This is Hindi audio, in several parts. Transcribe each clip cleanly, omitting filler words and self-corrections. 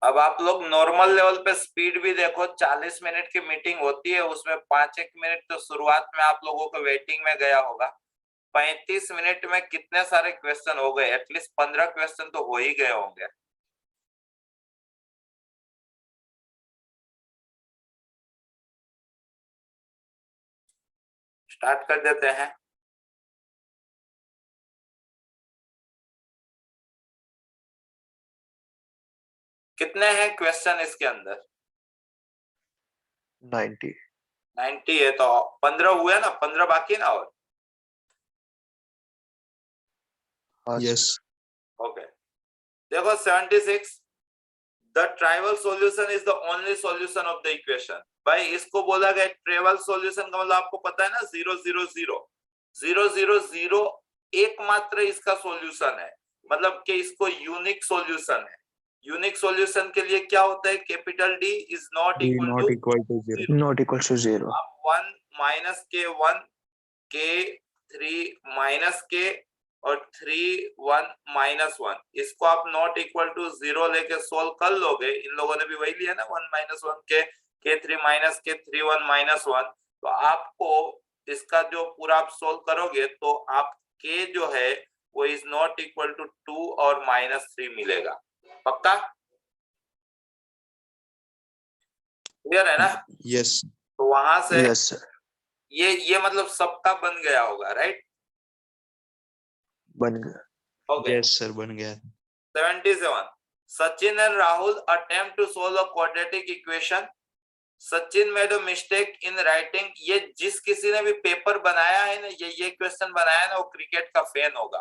अब आप लोग नॉर्मल लेवल पे स्पीड भी देखो, 40 मिनट की मीटिंग होती है, उसमें 5-1 मिनट तो शुरुआत में आप लोगों को वेटिंग में गया होगा। 35 मिनट में कितने सारे क्वेश्चन हो गए, एटलीस्ट 15 क्वेश्चन तो हो ही गए होंगे। स्टार्ट कर देते हैं। कितने हैं क्वेश्चन इसके अंदर? 90 है तो 15 हुए ना, 15 बाकी ना और। यस ओके, देखो 76, the trivial solution is the only solution of the equation. भाई इसको बोला गया ट्राइवल सॉल्यूशन का मतलब आपको पता है ना, 0 0 0 0 0 0 एकमात्र इसका सॉल्यूशन है, मतलब कि इसको यूनिक सॉल्यूशन है। यूनिक सॉल्यूशन के लिए क्या होता है, capital D is not equal to zero, not equal to zero. आप 1 माइनस के 1 के 3 माइनस के और 3 1 माइनस 1, इसको आप नॉट इक्वल टू 0 लेके सोल्व कर लोगे। इन लोगों ने भी वही लिया ना, 1 माइनस 1 के 3 माइनस के 3 1 माइनस 1। तो आपको इसका जो पूरा आप सोल्व करोगे तो आप के जो है वो इज नॉट इक्वल टू 2 और -3 मिलेगा। पक्का क्लियर है ना? यस तो वहां से यस सर, ये मतलब सबका बन गया होगा, राइट? बन गया। ओके, यस सर, बन गया। 77, Sachin and Rahul attempt to solve a quadratic equation. Sachin made a mistake in writing. ये जिस किसी ने भी पेपर बनाया है ना, ये क्वेश्चन बनाया है ना, वो क्रिकेट का फैन होगा।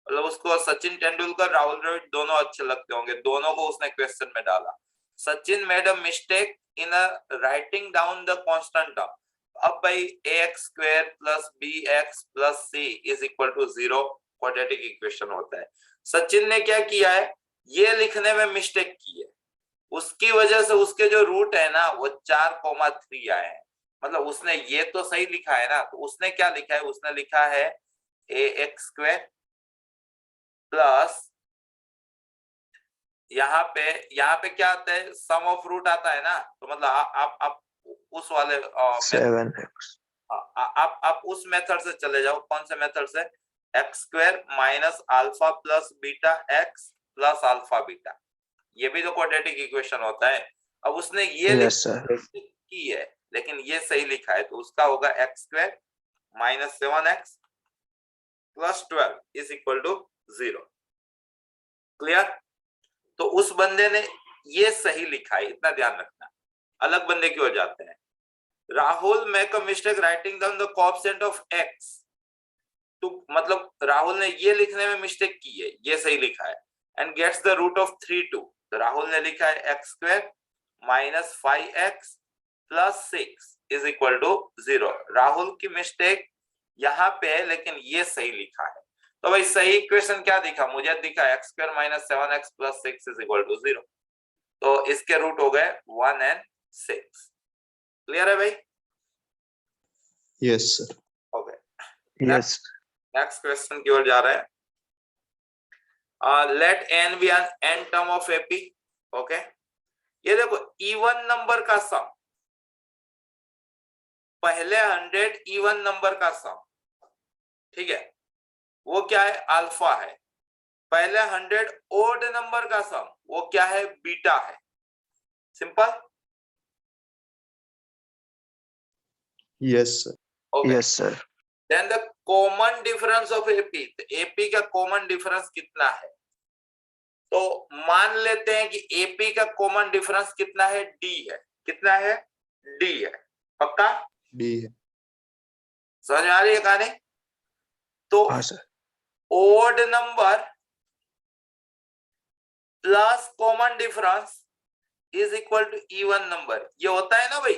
मतलब उसको सचिन तेंदुलकर, राहुल द्रविड़ दोनों अच्छे लगते होंगे, दोनों को उसने क्वेश्चन में डाला। Sachin made a mistake in writing down the constant term. अब भाई ax square plus bx plus c is equal to 0 quadratic equation होता है। सचिन ने क्या किया है, ये लिखने में मिस्टेक की है, उसकी वजह से उसके जो रूट है ना वो 4,3 आए हैं। मतलब उसने ये तो सही लिखा है ना, तो उसने क्या लिखा है, उसने लिखा है ax स्क्वायर प्लस यहाँ पे क्या आता है, सम ऑफ रूट आता है ना, तो मतलब आप उस वाले 7x आप उस मेथड से चले जाओ। कौन से मेथड से? X square minus alpha plus beta x plus alpha beta, ये भी तो क्वाड्रेटिक इक्वेशन होता है। अब उसने ये यस सर, की है लेकिन ये सही लिखा है, तो उसका होगा x square minus 7x plus 12 is equal to 0। Clear? तो उस बंदे ने ये सही लिखा है, इतना ध्यान रखना। अलग बंदे की हो जाते हैं। Rahul make a mistake writing down the coefficient of x। तो मतलब राहुल ने ये लिखने में मिस्टेक की है, ये सही लिखा है। And gets the root of 3 2। तो राहुल ने लिखा है x square minus 5x plus 6 is equal to 0। Rahul की मिस्टेक यहाँ पे है लेकिन ये सही लिखा है। तो भाई सही इक्वेशन क्या दिखा, मुझे दिखा x square minus 7x plus 6 is equal to 0। तो इसके रूट हो गए 1 और 6। क्लियर है भाई? Yes sir, okay, yes next question की ओर जा रहे हैं। Let n be n n term of AP. Okay, ये देखो इवन नंबर का सम, पहले 100 इवन नंबर का सम, ठीक है, वो क्या है, अल्फा है। पहले 100 ओड नंबर का सम, वो क्या है, बीटा है। Simple. Yes sir, okay, yes sir. Then the common difference of AP. AP का कॉमन डिफरेंस कितना है? तो मान लेते हैं कि एपी का कॉमन डिफरेंस कितना है, डी है। कितना है? डी है। पक्का? डी है। समझ में आ रही है कहानी? तो हाँ sir, odd number plus common difference is equal to even number. ये होता है ना भाई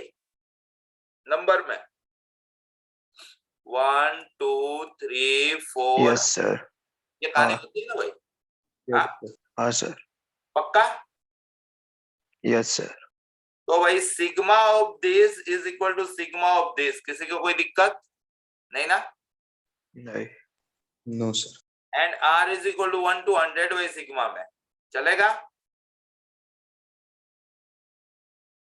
नंबर में, 1 2 3 4, यस सर, ये कहानी हाँ होती है ना भाई? यस हाँ, सर, हाँ सर, पक्का? Yes sir. तो भाई sigma of this is equal to sigma of this. किसी को कोई दिक्कत नहीं ना? नहीं, no sir. And r is equal to 1 to 100 वही सिग्मा में चलेगा।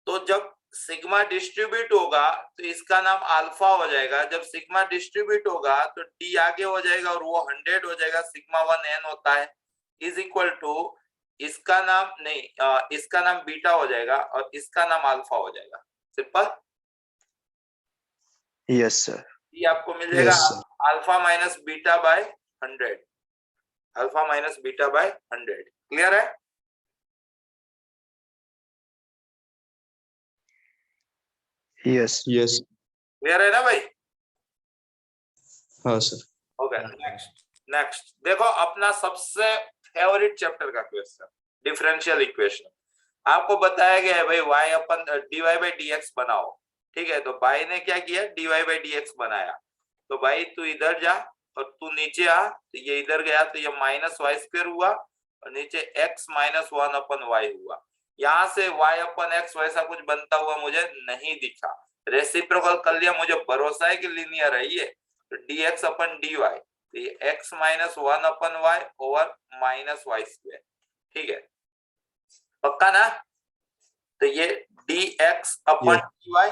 तो जब सिग्मा डिस्ट्रीब्यूट होगा तो इसका नाम अल्फा हो जाएगा, जब सिग्मा डिस्ट्रीब्यूट होगा तो डी आगे हो जाएगा और वो 100 हो जाएगा, सिग्मा 1 n होता है, इज इक्वल टू इसका नाम नहीं इसका नाम बीटा हो जाएगा और इसका नाम अल्फा हो जाएगा। सिंपल। Yes sir. ये आपको मिल जाएगा yes sir. Alpha minus beta by 100, alpha minus beta by 100। Clear है? Yes yes. क्लियर है ना भाई? हाँ सर। ओके, नेक्स्ट देखो अपना सबसे फेवरेट चैप्टर का क्वेश्चन, डिफरेंशियल इक्वेशन। आपको बताया गया है भाई y upon dy by dx बनाओ, ठीक है? तो भाई ने क्या किया, dy बाई dx बनाया। तो भाई तू इधर जा और तू नीचे आ, तो ये इधर गया तो ये माइनस वाई स्क्वायर हुआ और नीचे x माइनस 1 अपन y हुआ। यहाँ से y अपन x वैसा कुछ बनता हुआ मुझे नहीं दिखा, रेसिप्रोकल कर लिया, मुझे भरोसा है कि लीनियर है ये। तो dx अपन dy, तो ये x minus 1 upon y over minus y square, ठीक है? पक्का ना? तो ये dx upon dy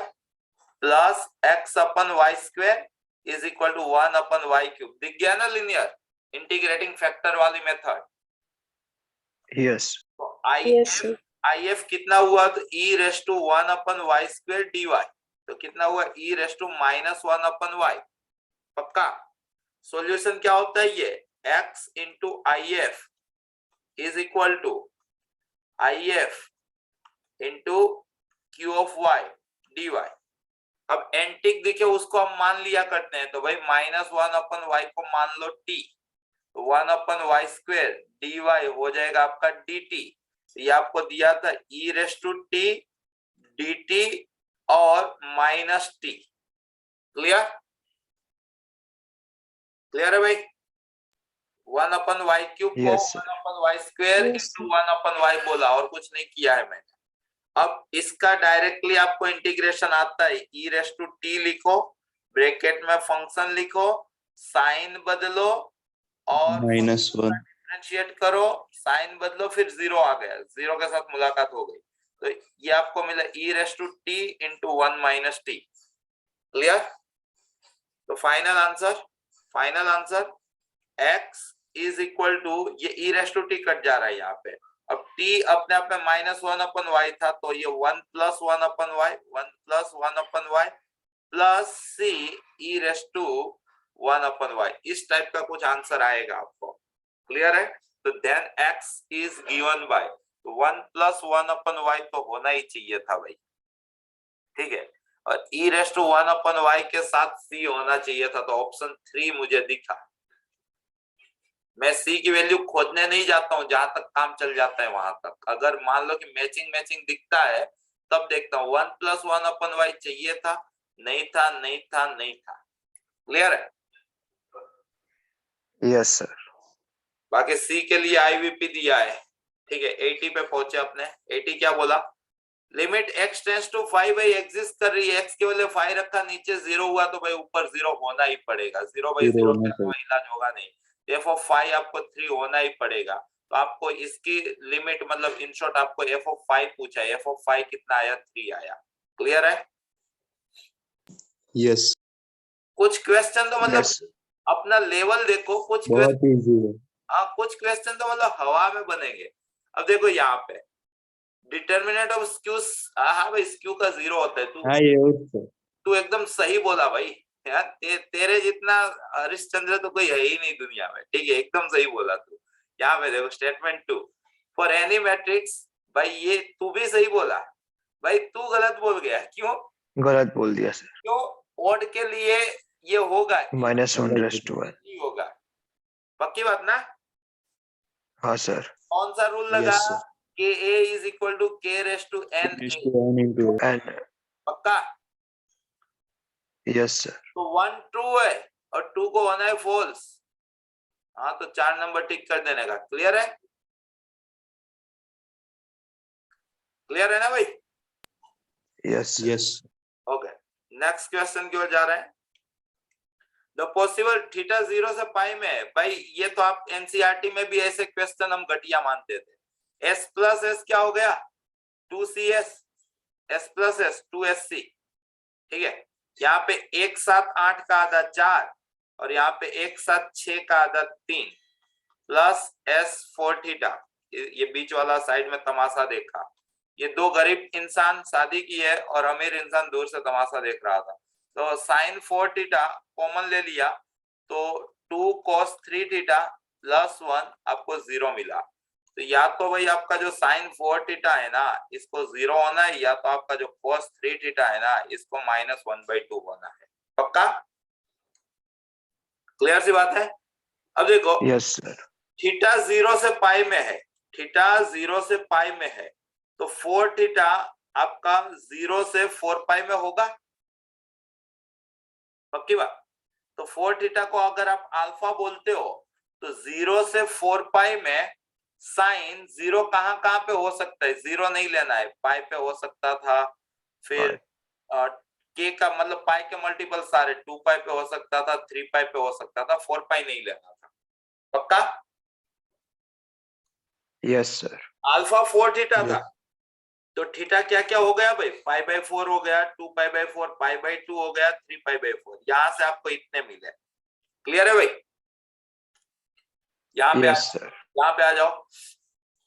plus x upon y square is equal to 1 upon y cube. दिख गया ना लीनियर इंटीग्रेटिंग फैक्टर वाली मेथड? यस। तो if कितना हुआ, तो e raise to 1 upon y square dy, तो कितना हुआ e raise to minus 1 upon y। पक्का? सॉल्यूशन क्या होता है, ये x into if is equal to if into q of y dy। अब एंटिक दिखे उसको हम मान लिया करते हैं, तो भाई माइनस 1 अपन वाई को मान लो t, तो 1 upon y square d y हो जाएगा आपका dt। ये आपको दिया था e raise to t dt और माइनस t। क्लियर? क्लियर है भाई? 1 अपन वाई क्यूब को Yes, sir. 1 upon y square into 1 upon y बोला, और कुछ नहीं किया है मैंने। अब इसका डायरेक्टली आपको इंटीग्रेशन आता है, e रेस टू t लिखो, ब्रैकेट में फंक्शन लिखो, साइन बदलो और -1 डिफरेंशिएट करो, साइन बदलो, फिर जीरो आ गया, जीरो के साथ मुलाकात हो गई, तो ये आपको मिला e raise to t into 1 minus t। Clear? तो final answer x is equal to, ये e raise to t cut जा रहा है यहाँ पे, अब t अपने आप में माइनस 1 अपन y था, तो ये 1 plus 1 upon y, 1 plus 1 upon y plus c e raise to 1 upon y, इस टाइप का कुछ आंसर आएगा आपको। क्लियर है? तो then x is given by 1 plus 1 upon y तो होना ही चाहिए था भाई, ठीक है? और e raise to 1 upon y के साथ c होना चाहिए था, तो ऑप्शन 3 मुझे दिखा। मैं c की वैल्यू खोजने नहीं जाता हूं, जहां तक काम चल जाता है वहां तक। अगर मान लो कि मैचिंग दिखता है तब देखता हूं। 1 प्लस 1 अपन y चाहिए था, नहीं था। क्लियर है? Yes sir. बाकी c के लिए आईवीपी दिया है, ठीक है? 80 पे पहुंचे अपने। 80 क्या बोला, लिमिट x टेंड्स टू 5 भाई एग्जिस्ट कर रही है, x के बदले 5 रखा, नीचे 0 हुआ, तो भाई ऊपर 0 होना ही पड़ेगा। 0 बाई 0 का इलाज होगा नहीं, f ऑफ 5 आपको 3 होना ही पड़ेगा। तो आपको इसकी लिमिट मतलब इन शॉर्ट आपको f ऑफ 5 पूछा है, f ऑफ 5 कितना आया, 3 आया। क्लियर है? यस। कुछ क्वेश्चन तो मतलब यस अपना लेवल देखो, कुछ बहुत इजी है। हाँ, कुछ क्वेश्चन तो मतलब हवा में बनेंगे। अब देखो यहाँ पे डिटर्मिनेंट ऑफ स्क्यू, हाँ भाई स्क्यू का 0 होता है। हाँ ये होता है। तू एकदम सही बोला भाई यार, तेरे जितना हरिश्चंद्र तो कोई है ही नहीं दुनिया में, ठीक है? एकदम सही बोला तू। यहाँ पे देखो स्टेटमेंट 2 फॉर एनी मैट्रिक्स, भाई ये तू भी सही बोला भाई, तू गलत बोल गया। क्यों गलत बोल दिया सर। क्यों? ओड के लिए ये होगा -1 रेस टू 1। नहीं होगा, पक्की बात ना? हाँ सर। कौन सा रूल लगा? Yes sir. के ए इज इक्वल टू के रेस टू एन, एंड पक्का? Yes sir. तो 1 ट्रू है और 2 को होना है फॉल्स। हाँ, तो 4 नंबर टिक कर देने का। क्लियर है? क्लियर है ना भाई? Yes yes. Okay, next question की ओर जा रहे हैं। द पॉसिबल थीटा 0 से पाई में है, भाई ये तो आप एनसीईआरटी में भी ऐसे क्वेश्चन हम घटिया मानते थे। s प्लस एस क्या हो गया, 2cs, s plus s 2sc, ठीक है। यहाँ पे 1 7 8 का आधा 4 और यहाँ पे 1 7 6 का आधा 3 प्लस s 4 थीटा, ये बीच वाला साइड में तमाशा देखा। ये दो गरीब इंसान शादी की है और अमीर इंसान दूर से तमाशा देख रहा था। तो साइन 4 थीटा कॉमन ले लिया तो 2 cos 3 थीटा प्लस 1 आपको 0 मिला। तो या तो भाई आपका जो साइन 4 थीटा है ना इसको 0 होना है, या तो आपका जो cos 3 थीटा है ना इसको -1/2 होना है। पक्का? क्लियर सी बात है? अब देखो, Yes, sir. थीटा 0 से पाई में है, थीटा 0 से पाई में है, तो 4 थीटा आपका 0 से 4 पाई में होगा। पक्की बात? तो 4 थीटा को अगर आप अल्फा बोलते हो तो 0 से 4 पाई में साइन 0 कहां कहां पे हो सकता है? 0 नहीं लेना है, पाई पे हो सकता था, फिर के का मतलब पाई के मल्टीपल सारे 2 पाई पे हो सकता था, 3 पाई पे हो सकता था, 4 पाई नहीं लेना था। पक्का? Yes, sir. Alpha 4 theta Yes. था, तो थीटा क्या क्या हो गया भाई? π/4 हो गया, 2π/4, π/2 हो गया, 3π/4। यहां से आपको इतने मिले। क्लियर है भाई? यहाँ पे Yes, sir. यहाँ पे आ जाओ।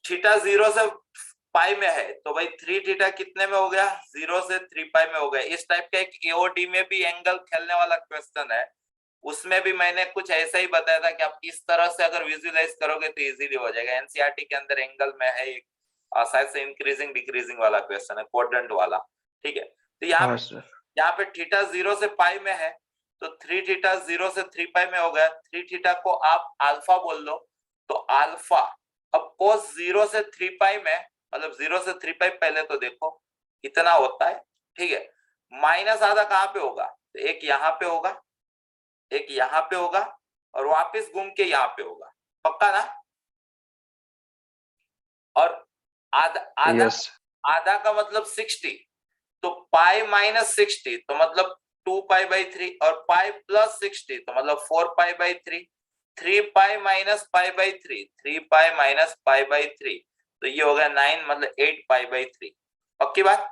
थीटा 0 से पाई में है तो भाई 3 थीटा कितने में हो गया? 0 से 3 पाई में हो गया। इस टाइप का एक एओडी में भी एंगल खेलने वाला क्वेश्चन है, उसमें भी मैंने कुछ ऐसा ही बताया था कि आप इस तरह से अगर विजुअलाइज करोगे तो इजीली हो जाएगा। एनसीईआरटी के अंदर एंगल में है एक शायद से इंक्रीजिंग डिक्रीजिंग वाला क्वेश्चन है, क्वाड्रेंट वाला, ठीक है। तो हाँ sir. यहाँ पे थीटा 0 से पाई में है तो 3 थीटा 0 से 3 पाई में हो गया। 3 थीटा को आप अल्फा बोल लो तो अल्फा, अब cos 0 से 3 पाई में मतलब 0 से 3 पाई पहले तो देखो कितना होता है, ठीक है। माइनस आधा कहाँ पे होगा? तो एक यहाँ पे होगा, एक यहाँ पे होगा और वापस घूम के यहाँ पे होगा। पक्का ना? और आधा आधा Yes. आधा का मतलब 60, तो पाई माइनस 60 तो मतलब 2 पाई/3 और पाई प्लस 60 तो मतलब 4 पाई/3, 3 पाई माइनस पाई/3, 3 पाई माइनस पाई/3 तो ये हो गया 9 मतलब 8 पाई/3। पक्की बात?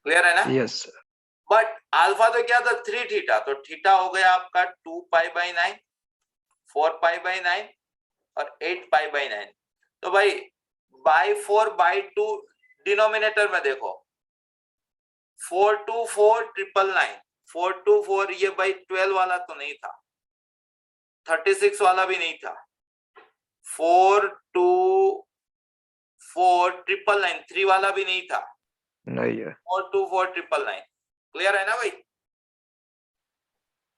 क्लियर है ना? Yes, sir. बट अल्फा तो क्या था? 3 थीटा, तो थीटा हो गया आपका 2 पाई/9, 4 पाई/9 और 8 पाई/9। तो भाई बाई 4/2 डिनोमिनेटर में देखो 4 2 4 999, 4 2 4 ये भाई 12 वाला तो नहीं था, 36 वाला भी नहीं था, 4 2 4 999 3 वाला भी नहीं था, नहीं है. 4 2 4 999। क्लियर है ना भाई?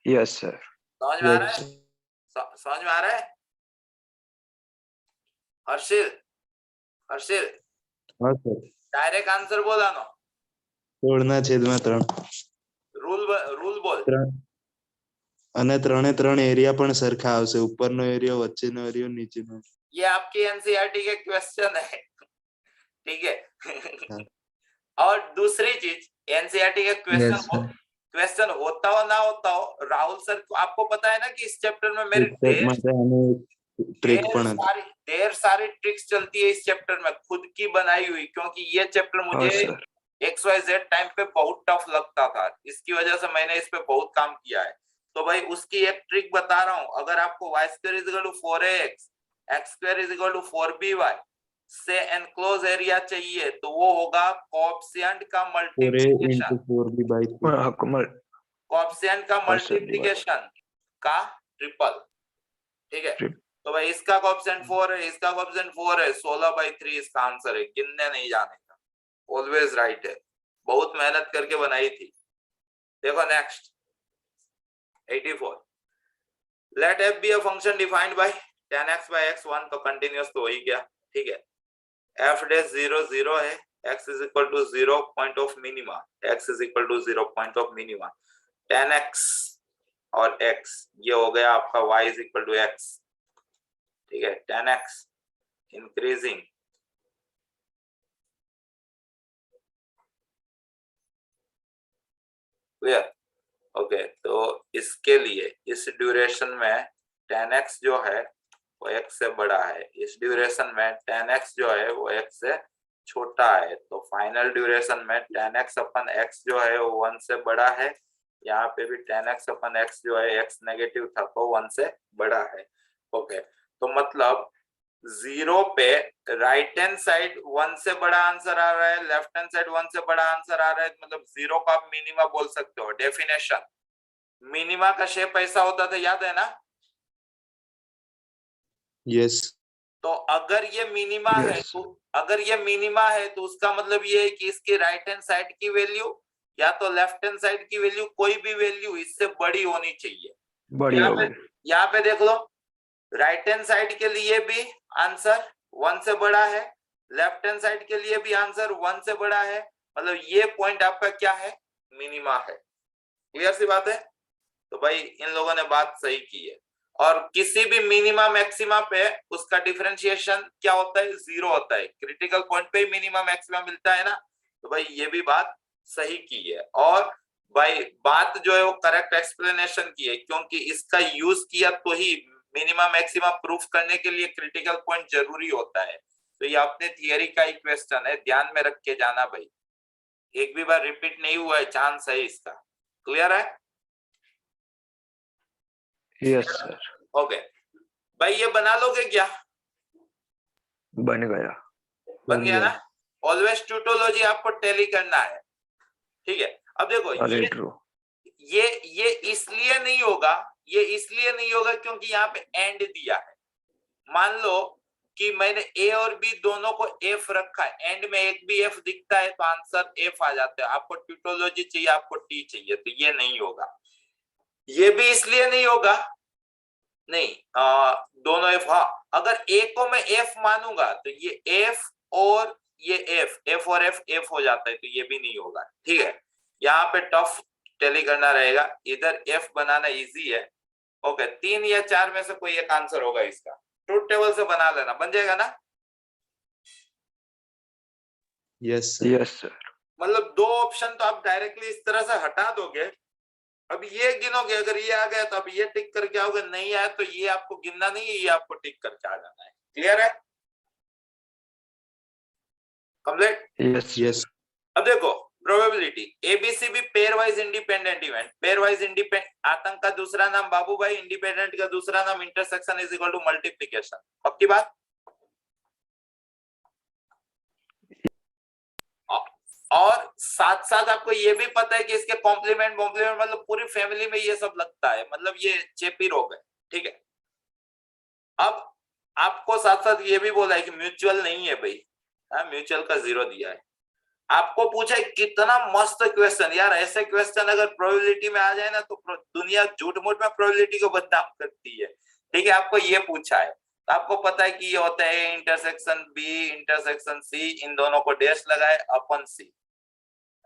Yes, sir. समझ में आ रहा Yes. है? समझ में आ रहा है? हर्षिल, हर्षिल हाँ सर, डायरेक्ट आंसर बोला ना, સોળના છેદમાં 3 रूल बोल। 3 અને 3 એરિયા પણ સરખા આવશે, ઉપરનો એરિયો, વચ્ચેનો એરિયો, નીચેનો। ये आपके एनसीईआरटी के क्वेश्चन है, ठीक है। हाँ। और दूसरी चीज एनसीईआरटी के क्वेश्चन होता हो ना होता हो, राहुल सर आपको पता है ना कि इस चैप्टर में मेरी ढेर सारी ट्रिक्स चलती है इस चैप्टर में, खुद की बनाई हुई, क्योंकि ये चैप्टर हाँ मुझे sir. XYZ टाइम पे बहुत टफ लगता था, इसकी वजह से मैंने इस पे बहुत काम किया है। तो भाई उसकी एक ट्रिक बता रहा हूं, अगर आपको y² = 4ax, x² = 4by से एनक्लोज एरिया चाहिए तो वो होगा कोएफिशिएंट का मल्टीप्लिकेशन, 4a/4b/3 हाँ कमल. कोएफिशिएंट का हाँ sir. मल्टीप्लिकेशन का ट्रिपल, ठीक है। Trip. तो भाई इसका कोएफिशिएंट 4 है, इसका कोएफिशिएंट 4 है, 16/3 इसका आंसर है, गिनने नहीं जाने का, ऑलवेज राइट है, बहुत मेहनत करके बनाई थी। देखो next 84, let f be a function defined by tan x/x 1 तो कंटीन्यूअस तो हो ही गया, ठीक है। f डैश 0 0 है, x = 0 point of minima, x = 0 point of minima, tan x और x ये हो गया आपका y = x, ठीक है। tan x increasing, clear? Okay, तो इसके लिए इस ड्यूरेशन में tan x जो है वो x से बड़ा है, इस ड्यूरेशन में tan x जो है वो x से छोटा है तो फाइनल ड्यूरेशन में 10x अपन x जो है वो 1 से बड़ा है, यहाँ पे भी 10x अपन x जो है x नेगेटिव था तो 1 से बड़ा है। ओके, तो मतलब 0 पे राइट हैंड साइड 1 से बड़ा आंसर आ रहा है, लेफ्ट हैंड साइड 1 से बड़ा आंसर आ रहा है, मतलब 0 को आप मिनिमा बोल सकते हो। डेफिनेशन मिनिमा का शेप ऐसा होता था, याद है ना? यस तो अगर ये मिनिमा है Yes. तो अगर ये मिनिमा है तो उसका मतलब ये है कि इसकी राइट हैंड साइड की वैल्यू या तो लेफ्ट हैंड साइड की वैल्यू, कोई भी वैल्यू इससे बड़ी होनी चाहिए। बड़ी यहाँ होगी। यहाँ पे देख लो, राइट हैंड साइड के लिए भी आंसर 1 से बड़ा है, लेफ्ट हैंड साइड के लिए भी आंसर 1 से बड़ा है, मतलब ये पॉइंट आपका क्या है? मिनिमा है। क्लियर सी बात है? तो भाई इन लोगों ने बात सही की है। और किसी भी मिनिमा मैक्सिमा पे उसका डिफरेंशिएशन क्या होता है? 0 होता है। क्रिटिकल पॉइंट पे ही मिनिमा मैक्सिमा मिलता है ना, तो भाई ये भी बात सही की है। और भाई बात जो है वो करेक्ट एक्सप्लेनेशन की है, क्योंकि इसका यूज किया तो ही मिनिमा मैक्सिमा प्रूफ करने के लिए क्रिटिकल पॉइंट जरूरी होता है। तो ये अपने थियरी का ही क्वेश्चन है, ध्यान में रख के जाना भाई, एक भी बार रिपीट नहीं हुआ है, चांस है इसका। क्लियर है? यस सर, ओके भाई, ये बना लोगे क्या? बन गया। बन गया ना? ऑलवेज टूटोलॉजी आपको टैली करना है, ठीक है? अब देखो अरे ट्रू। ये इसलिए नहीं होगा, ये इसलिए नहीं होगा क्योंकि यहाँ पे एंड दिया है। मान लो कि मैंने ए और बी दोनों को एफ रखा है, एंड में एक भी एफ दिखता है तो आंसर एफ आ जाता है। आपको टूटोलॉजी चाहिए, आपको टी चाहिए, तो ये नहीं होगा। ये भी इसलिए नहीं होगा, नहीं दोनों एफ, हाँ अगर ए को मैं एफ मानूंगा तो ये एफ और ये एफ और एफ हो जाता है, तो ये भी नहीं होगा। ठीक है, यहाँ पे टफ टैली करना रहेगा, इधर एफ बनाना इजी है। ओके, 3 या 4 में से कोई एक आंसर होगा इसका, ट्रूथ टेबल से बना लेना, बन जाएगा ना? Yes yes sir. मतलब 2 ऑप्शन तो आप डायरेक्टली इस तरह से हटा दोगे। अब ये गिनोगे, अगर ये आ गया तो अब ये टिक करके आओगे, नहीं आया तो ये आपको गिनना नहीं है, ये आपको टिक करके आ जाना है। क्लियर है? कंप्लीट? यस यस अब देखो probability, A B C B pairwise independent event. Pairwise independent, आतंक का दूसरा नाम बाबू भाई, इंडिपेंडेंट का दूसरा नाम intersection is equal to multiplication. पक्की बात? और साथ साथ आपको ये भी पता है कि इसके कॉम्प्लीमेंट मतलब पूरी फैमिली में ये सब लगता है, मतलब ये चेपी रोग है। ठीक है, अब आपको साथ साथ ये भी बोला है कि म्यूचुअल नहीं है भाई, म्यूचुअल का 0 दिया है। आपको पूछा है, कितना मस्त क्वेश्चन यार, ऐसे क्वेश्चन अगर प्रोबेबिलिटी में आ जाए ना तो दुनिया झूठ मूठ में प्रोबेबिलिटी को बदनाम करती है। ठीक है, आपको ये पूछा है तो आपको पता है कि ये होता है इंटरसेक्शन बी इंटरसेक्शन सी, इन दोनों को डैश लगाए अपन सी।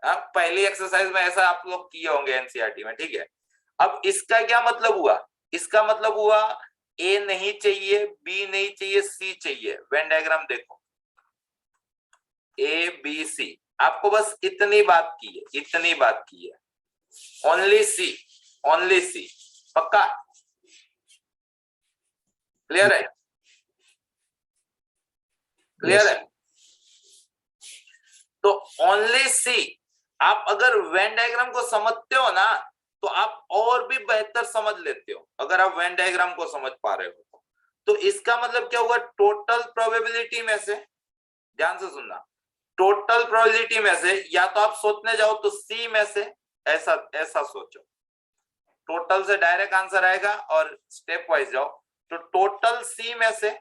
पहली एक्सरसाइज में ऐसा आप लोग किए होंगे एनसीईआरटी में। ठीक है, अब इसका क्या मतलब हुआ? इसका मतलब हुआ ए नहीं चाहिए, बी नहीं चाहिए, सी चाहिए। वेन डायग्राम देखो, ए बी सी, आपको बस इतनी बात की है, इतनी बात की है, ओनली सी, ओनली सी। पक्का? क्लियर है? क्लियर है? तो ओनली सी, आप अगर वेन डायग्राम को समझते हो ना तो आप और भी बेहतर समझ लेते हो, अगर आप वेन डायग्राम को समझ पा रहे हो तो इसका मतलब क्या हुआ? टोटल प्रोबेबिलिटी में से, ध्यान से सुनना, टोटल प्रोबेबिलिटी में से या तो आप सोचने जाओ तो सी में से, ऐसा सोचो, टोटल से डायरेक्ट आंसर आएगा, और स्टेप वाइज जाओ तो टोटल सी में से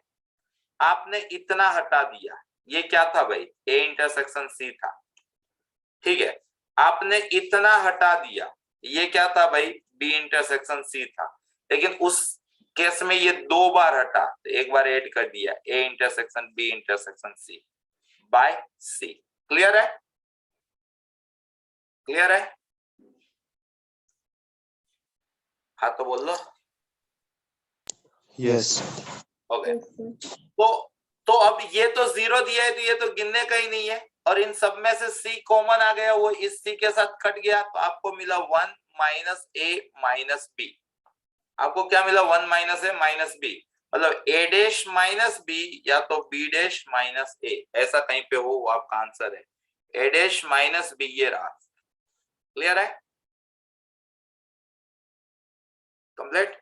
आपने इतना हटा दिया, ये क्या था भाई? ए इंटरसेक्शन सी था। ठीक है, आपने इतना हटा दिया, ये क्या था भाई? बी इंटरसेक्शन सी था। लेकिन उस केस में ये 2 बार हटा, तो एक बार ऐड कर दिया, A intersection B intersection C by C. क्लियर है? क्लियर है? हाँ तो बोल लो। यस ओके, तो अब ये तो 0 दिया है तो ये तो गिनने का ही नहीं है, और इन सब में से सी कॉमन आ गया, वो इस सी के साथ कट गया, तो आपको मिला 1 माइनस ए माइनस बी। आपको क्या मिला? 1 माइनस ए माइनस बी। मतलब ए डैश माइनस बी या तो बी डैश माइनस ए, ऐसा कहीं पे हो वो आपका आंसर है। ए डैश माइनस बी ये रहा। क्लियर है? कंप्लीट?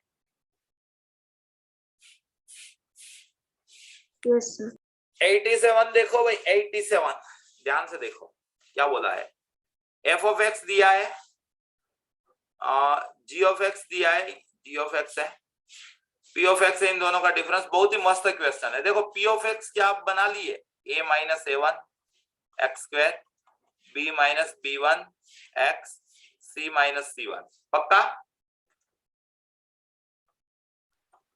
Yes sir. 87 देखो भाई, 87 ध्यान से देखो क्या बोला है। एफ ऑफ एक्स दिया है, जी ऑफ एक्स दिया है, जी ऑफ एक्स है, पी ऑफ एक्स है, इन दोनों का डिफरेंस। बहुत ही मस्त क्वेश्चन है। देखो पी ऑफ एक्स क्या आप बना लिए, A minus A one X square, B minus B one X, C minus C one. पक्का?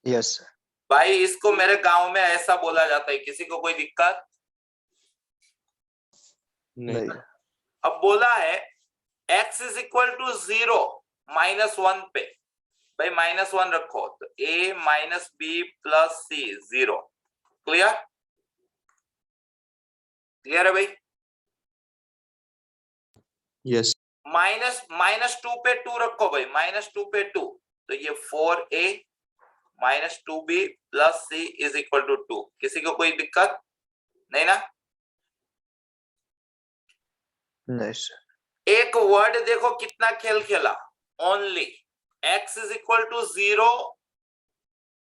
Yes sir. भाई इसको मेरे गांव में ऐसा बोला जाता है, किसी को कोई दिक्कत नहीं। नहीं। अब बोला है x is equal to 0 minus 1 पे, भाई माइनस 1 रखो तो a minus B plus C 0। Clear? Clear है भाई? यस। माइनस माइनस 2 पे 2 रखो भाई, माइनस 2 पे 2 तो ये 4a minus 2b plus C is equal to 2। किसी को कोई दिक्कत नहीं ना? नहीं सर। एक वर्ड देखो कितना खेल खेला, only x is equal to 0,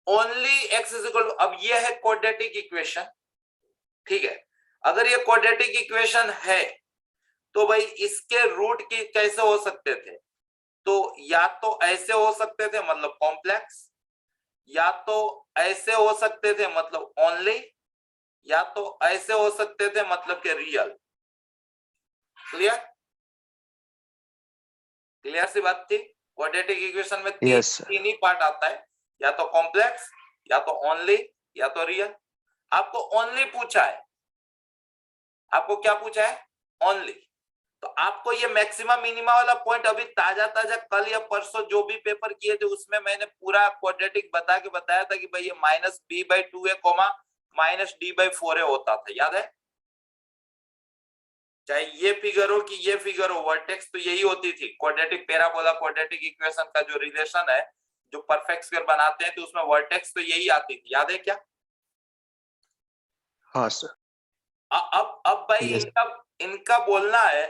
only x is equal to. अब ये है क्वाड्रेटिक इक्वेशन, ठीक है? अगर ये क्वाड्रेटिक इक्वेशन है तो भाई इसके रूट की कैसे हो सकते थे? तो या तो ऐसे हो सकते थे मतलब कॉम्प्लेक्स, या तो ऐसे हो सकते थे मतलब ओनली, या तो ऐसे हो सकते थे मतलब के रियल। क्लियर? क्लियर सी बात थी? क्वाड्रेटिक इक्वेशन में तीन ही पार्ट आता है, या तो कॉम्प्लेक्स, या तो ओनली, या तो रियल। आपको ओनली पूछा है, आपको क्या पूछा है? ओनली। तो आपको ये मैक्सिमम मिनिमा वाला पॉइंट अभी ताजा ताजा कल या परसों जो भी पेपर किए थे उसमें मैंने पूरा क्वाड्रेटिक बता के बताया था कि भाई ये minus B by 2a comma minus D by 4a होता था, याद है? चाहे ये फिगर हो कि ये फिगर हो, वर्टेक्स तो यही होती थी। क्वाड्रेटिक पैराबोला क्वाड्रेटिक इक्वेशन का जो रिलेशन है, जो परफेक्ट स्क्वायर बनाते हैं तो उसमें वर्टेक्स तो यही आती थी, याद है क्या? हाँ सर। अब भाई Yes. इनका बोलना है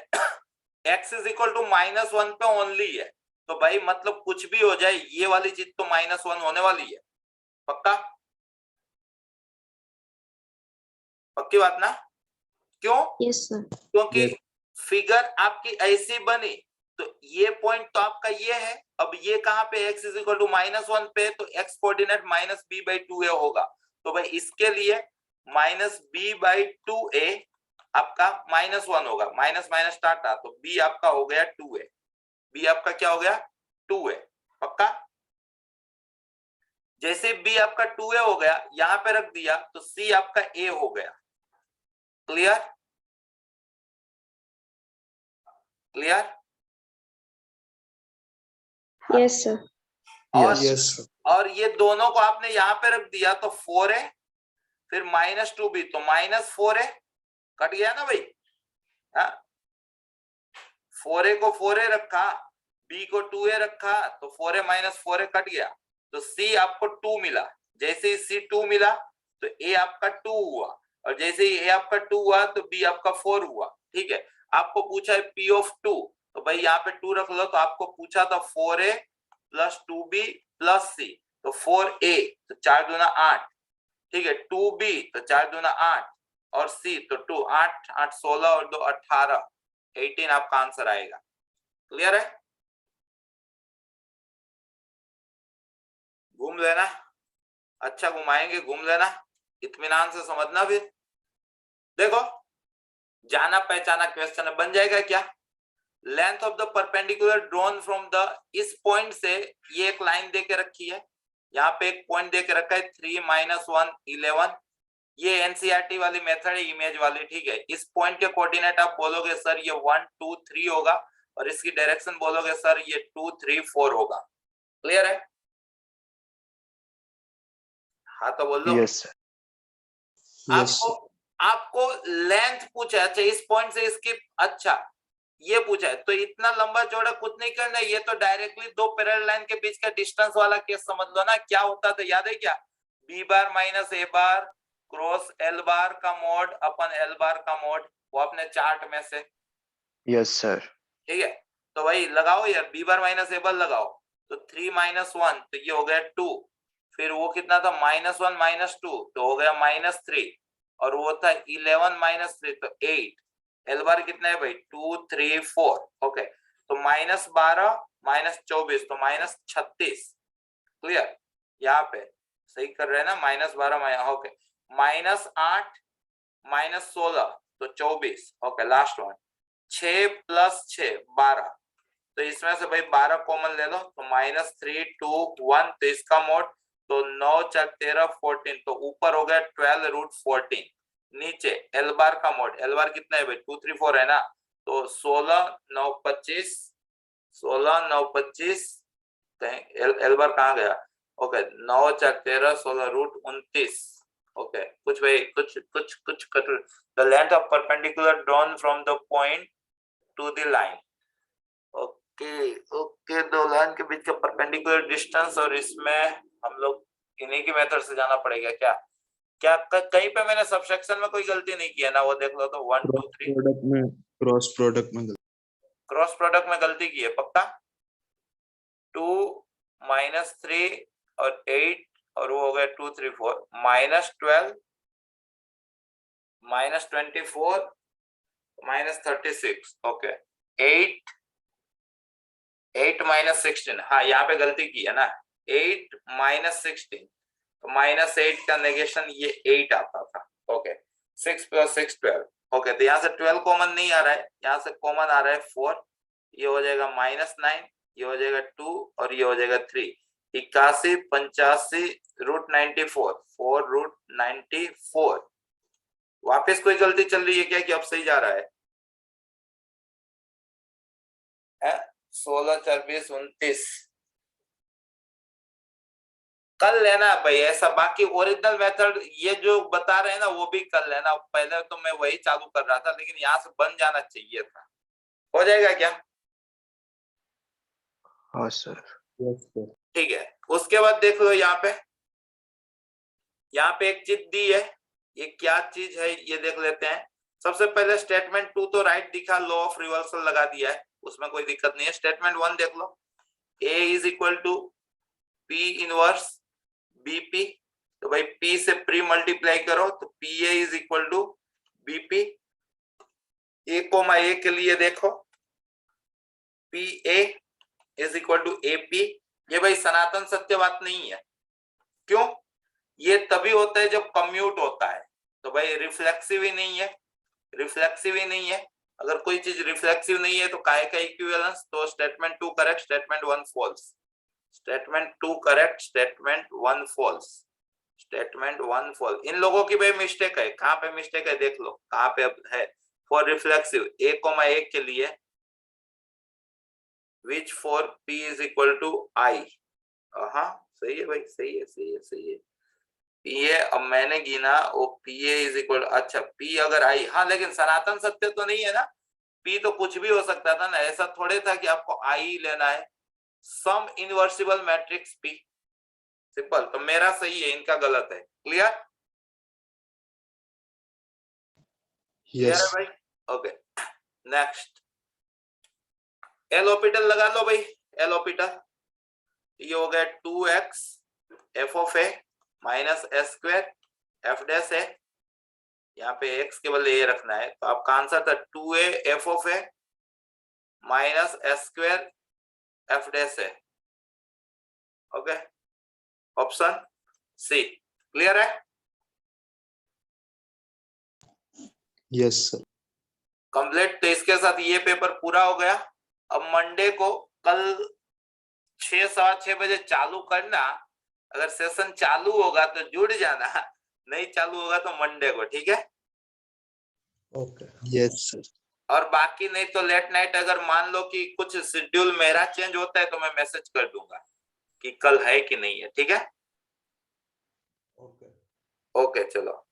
x is equal to minus 1 पे ओनली है, तो भाई मतलब कुछ भी हो जाए ये वाली चीज तो माइनस 1 होने वाली है। पक्का? पक्की बात ना? क्यों? Yes sir. क्योंकि Yes. फिगर आपकी ऐसी बनी तो ये पॉइंट तो आपका ये है। अब ये कहां पे x is equal to minus 1 पे, तो x coordinate minus B by 2a होगा। तो भाई इसके लिए माइनस बी बाई 2a आपका माइनस 1 होगा, माइनस माइनस स्टार्ट था तो b आपका हो गया 2a। b आपका क्या हो गया? 2a। पक्का? जैसे b आपका 2a हो गया, यहां पे रख दिया तो c आपका a हो गया। क्लियर? क्लियर? Yes sir. और Yes. और ये दोनों को आपने यहाँ पे रख दिया तो 4a, फिर माइनस 2b तो माइनस 4a, कट गया ना भाई? 4a को 4a रखा, b को 2a रखा तो 4a माइनस 4a कट गया, तो c आपको 2 मिला। जैसे ही c 2 मिला तो a आपका 2 हुआ, और जैसे ही a आपका 2 हुआ तो b आपका 4 हुआ। ठीक है? आपको पूछा है p ऑफ 2, तो भाई यहाँ पे 2 रख लो। तो आपको पूछा था 4a plus 2b plus c, तो 4a तो 4 दूना 8, ठीक है? 2b तो 4 दूना 8 और c तो 2, 8 8 16 और 2 18, 18 आपका आंसर आएगा। क्लियर है? घूम लेना, अच्छा घुमाएंगे, घूम लेना, इत्मीनान से समझना। फिर देखो जाना पहचाना क्वेश्चन बन जाएगा क्या? Length of the perpendicular drawn from the, इस पॉइंट से ये एक लाइन दे के रखी है, यहाँ पे एक पॉइंट दे के रखा है 3 - 1 11। ये एनसीईआरटी वाली मेथड है, इमेज वाली। ठीक है? इस पॉइंट के कोऑर्डिनेट आप बोलोगे सर ये 1 2 3 होगा, और इसकी डायरेक्शन बोलोगे सर ये 2 3 4 होगा। क्लियर है? हाँ तो बोल दो। Yes sir. Yes. आपको लेंथ पूछा है, अच्छा इस पॉइंट से इसकी, अच्छा ये पूछा है, तो इतना लंबा चौड़ा कुछ नहीं करना है, ये तो डायरेक्टली दो पैरेलल लाइन के बीच का डिस्टेंस वाला केस समझ लो ना। क्या होता था याद है क्या? बी बार माइनस ए बार क्रॉस एल बार का मोड अपन एल बार का मोड, वो अपने चार्ट में से, Yes, sir. ठीक है। तो भाई लगाओ यार, बी बार माइनस ए बार लगाओ, तो 3 माइनस 1 तो ये हो गया 2, फिर वो कितना था माइनस 1 माइनस 2 तो हो गया माइनस 3, और वो था 11 माइनस 3 तो 8, एल बार कितना है भाई 2 3 4, ओके। तो माइनस 12 माइनस 24 तो माइनस 36, क्लियर। यहाँ पे सही कर रहे हैं ना, minus 12 minus, okay. Minus 8 minus 16 तो 24, ओके। लास्ट वन 6 प्लस 6 12, तो इसमें से भाई 12 कॉमन ले लो, तो माइनस 3 2 1, तो इसका मोड तो 9 4 13 14, तो ऊपर हो गया 12 रूट 14, नीचे एल बार का मोड, एल बार कितना है भाई 2 3 4 है ना, तो 16 9 25, 16 9 25, एल बार कहाँ गया, ओके 9 4 13 16 रूट 29, ओके। कुछ भाई कुछ the length of perpendicular drawn from the point two the line, okay दो लाइन के बीच का परपेंडिकुलर डिस्टेंस, और इसमें हम लोग इन्हीं की मेथड से जाना पड़ेगा क्या, कहीं पे मैंने सबसेक्शन में कोई गलती नहीं की है ना, वो देख लो तो 1 2 3 क्रॉस प्रोडक्ट में क्रॉस प्रोडक्ट में गलती की है पक्का, 2 माइनस 3 और 8 और वो हो गया 2 3 4 minus 12 minus 24 minus 36, okay. 8 minus 16, हाँ यहाँ पे गलती की है ना, 8 माइनस 16 तो माइनस 8 का नेगेशन ये 8 आता था, ओके। 6 plus 6 12, okay. तो यहाँ से 12 कॉमन नहीं आ रहा है, यहाँ से कॉमन आ रहा है 4, ये हो जाएगा माइनस 9, ये हो जाएगा 2 और ये हो जाएगा 3, 81 85 रूट 94 4 रूट 94, वापस कोई गलती चल रही है क्या कि अब सही जा रहा है, 16 24 29, कर लेना भाई ऐसा, बाकी ओरिजिनल मेथड ये जो बता रहे हैं ना वो भी कर लेना, पहले तो मैं वही चालू कर रहा था लेकिन यहाँ से बन जाना चाहिए था, हो जाएगा क्या, हाँ सर। ठीक है। उसके बाद देख लो यहाँ पे एक चीज दी है, ये क्या चीज है ये देख लेते हैं। सबसे पहले स्टेटमेंट 2 तो राइट दिखा, लॉ ऑफ रिवर्सल लगा दिया है, उसमें कोई दिक्कत नहीं है। स्टेटमेंट 1 देख लो, A is equal to P inverse BP, तो भाई P से प्री मल्टीप्लाई करो तो PA is equal to BP, A के लिए देखो PA is equal to AP, ये भाई सनातन सत्य बात नहीं है, क्यों, ये तभी होता है जब कम्यूट होता है, तो भाई रिफ्लेक्सिव ही नहीं है, रिफ्लेक्सिव ही नहीं है, अगर कोई चीज रिफ्लेक्सिव नहीं है तो काहे का इक्विवेलेंस, तो statement 2 correct statement 1 false, statement 2 correct statement 1 false, statement 1 false. इन लोगों की भाई मिस्टेक है, कहाँ पे मिस्टेक है देख लो कहाँ पे है, फॉर रिफ्लेक्सिव A, के लिए which for P is equal to I, हाँ सही है भाई, सही है P है, अब मैंने गिना वो PA इज इक्वल, अच्छा P अगर I, हाँ लेकिन सनातन सत्य तो नहीं है ना, P तो कुछ भी हो सकता था ना, ऐसा थोड़े था कि आपको I लेना है, सम इनवर्सिबल मैट्रिक्स P, सिंपल। तो मेरा सही है, इनका गलत है, क्लियर, क्लियर है भाई, ओके। नेक्स्ट एल ऑर्बिटल लगा लो भाई, एल ऑर्बिटल, ये हो गया 2x f of a minus S square F dash है, यहाँ पे x के बदले a रखना है, तो आपका आंसर था 2a f of a minus S square F dash है, ओके, ऑप्शन सी, क्लियर है, यस सर। कंप्लीट। तो इसके साथ ये पेपर पूरा हो गया। अब मंडे को कल 6 सवा 6 बजे चालू करना, अगर सेशन चालू होगा तो जुड़ जाना, नहीं चालू होगा तो मंडे को, ठीक है, ओके यस सर। और बाकी नहीं तो लेट नाइट अगर मान लो कि कुछ शेड्यूल मेरा चेंज होता है तो मैं मैसेज कर दूंगा कि कल है कि नहीं है, ठीक है, ओके ओके चलो।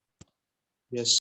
यस।